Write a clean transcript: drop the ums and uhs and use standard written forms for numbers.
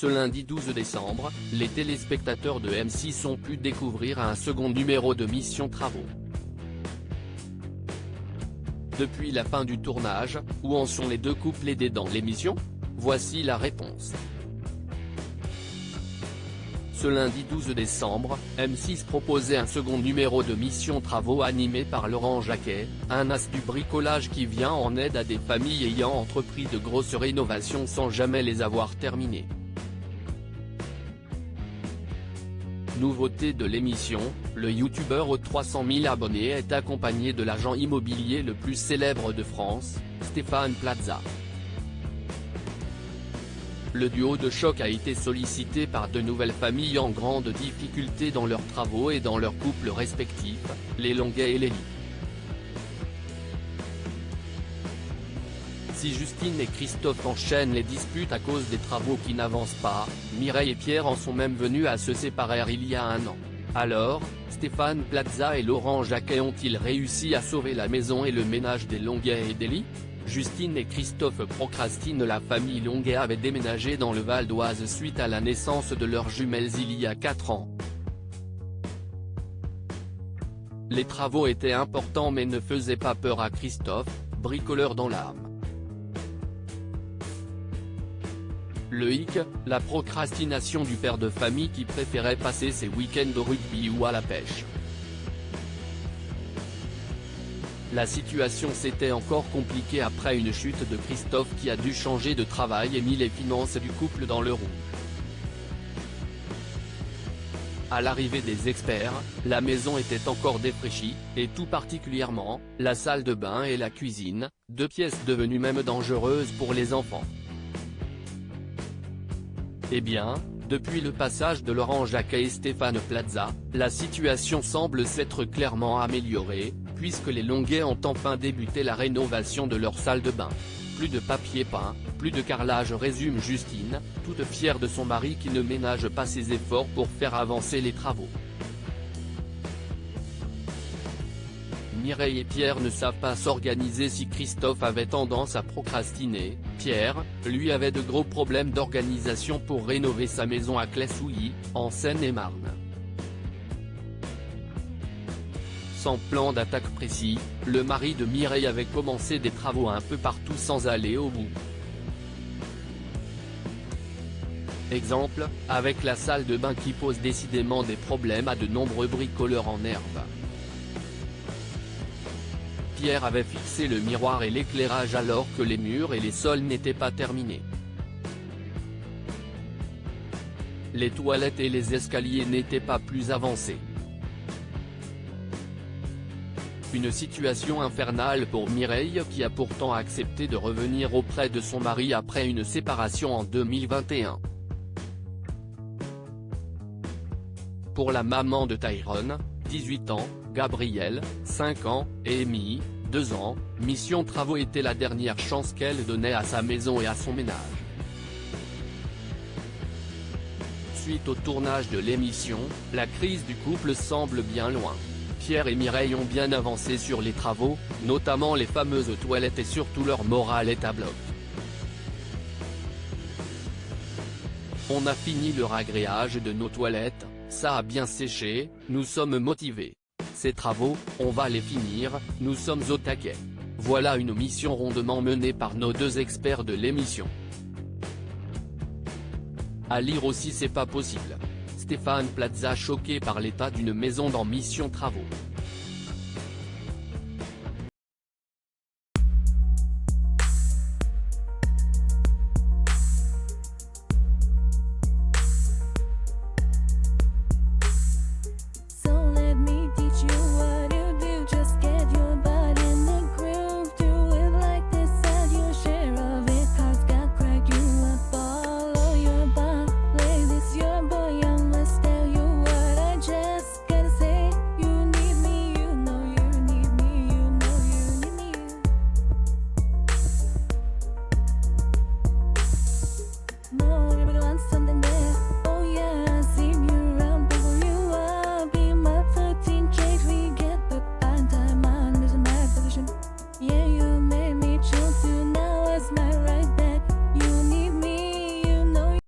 Ce lundi 12 décembre, les téléspectateurs de M6 ont pu découvrir un second numéro de Mission Travaux. Depuis la fin du tournage, où en sont les deux couples aidés dans l'émission? Voici la réponse. Ce lundi 12 décembre, M6 proposait un second numéro de Mission Travaux animé par Laurent Jacquet, un as du bricolage qui vient en aide à des familles ayant entrepris de grosses rénovations sans jamais les avoir terminées. Nouveauté de l'émission, le youtubeur aux 300 000 abonnés est accompagné de l'agent immobilier le plus célèbre de France, Stéphane Plaza. Le duo de choc a été sollicité par de nouvelles familles en grande difficulté dans leurs travaux et dans leurs couples respectifs, les Longuet et Lélie. Si Justine et Christophe enchaînent les disputes à cause des travaux qui n'avancent pas, Mireille et Pierre en sont même venus à se séparer il y a un an. Alors, Stéphane Plaza et Laurent Jacquet ont-ils réussi à sauver la maison et le ménage des Longuet et Lélie? Justine et Christophe procrastinent. La famille Longuet avait déménagé dans le Val d'Oise suite à la naissance de leurs jumelles il y a 4 ans. Les travaux étaient importants mais ne faisaient pas peur à Christophe, bricoleur dans l'âme. Le hic, la procrastination du père de famille qui préférait passer ses week-ends au rugby ou à la pêche. La situation s'était encore compliquée après une chute de Christophe qui a dû changer de travail et mis les finances du couple dans le rouge. À l'arrivée des experts, la maison était encore défraîchie, et tout particulièrement, la salle de bain et la cuisine, 2 pièces devenues même dangereuses pour les enfants. Eh bien, depuis le passage de Laurent Jacquet et Stéphane Plaza, la situation semble s'être clairement améliorée, puisque les Longuet ont enfin débuté la rénovation de leur salle de bain. Plus de papier peint, plus de carrelage, résume Justine, toute fière de son mari qui ne ménage pas ses efforts pour faire avancer les travaux. Mireille et Pierre ne savent pas s'organiser. Si Christophe avait tendance à procrastiner, Pierre, lui, avait de gros problèmes d'organisation pour rénover sa maison à Claye-Souilly, en Seine-et-Marne. Sans plan d'attaque précis, le mari de Mireille avait commencé des travaux un peu partout sans aller au bout. Exemple, avec la salle de bain qui pose décidément des problèmes à de nombreux bricoleurs en herbe. Pierre avait fixé le miroir et l'éclairage alors que les murs et les sols n'étaient pas terminés. Les toilettes et les escaliers n'étaient pas plus avancés. Une situation infernale pour Mireille qui a pourtant accepté de revenir auprès de son mari après une séparation en 2021. Pour la maman de Tyrone, 18 ans, Gabriel, 5 ans, et Amy, 2 ans, Mission Travaux était la dernière chance qu'elle donnait à sa maison et à son ménage. Suite au tournage de l'émission, la crise du couple semble bien loin. Pierre et Mireille ont bien avancé sur les travaux, notamment les fameuses toilettes, et surtout leur morale est à bloc. On a fini le ragréage de nos toilettes, ça a bien séché, nous sommes motivés. Ces travaux, on va les finir, nous sommes au taquet. Voilà une mission rondement menée par nos 2 experts de l'émission. À lire aussi. C'est pas possible. Stéphane Plaza choqué par l'état d'une maison dans Mission Travaux.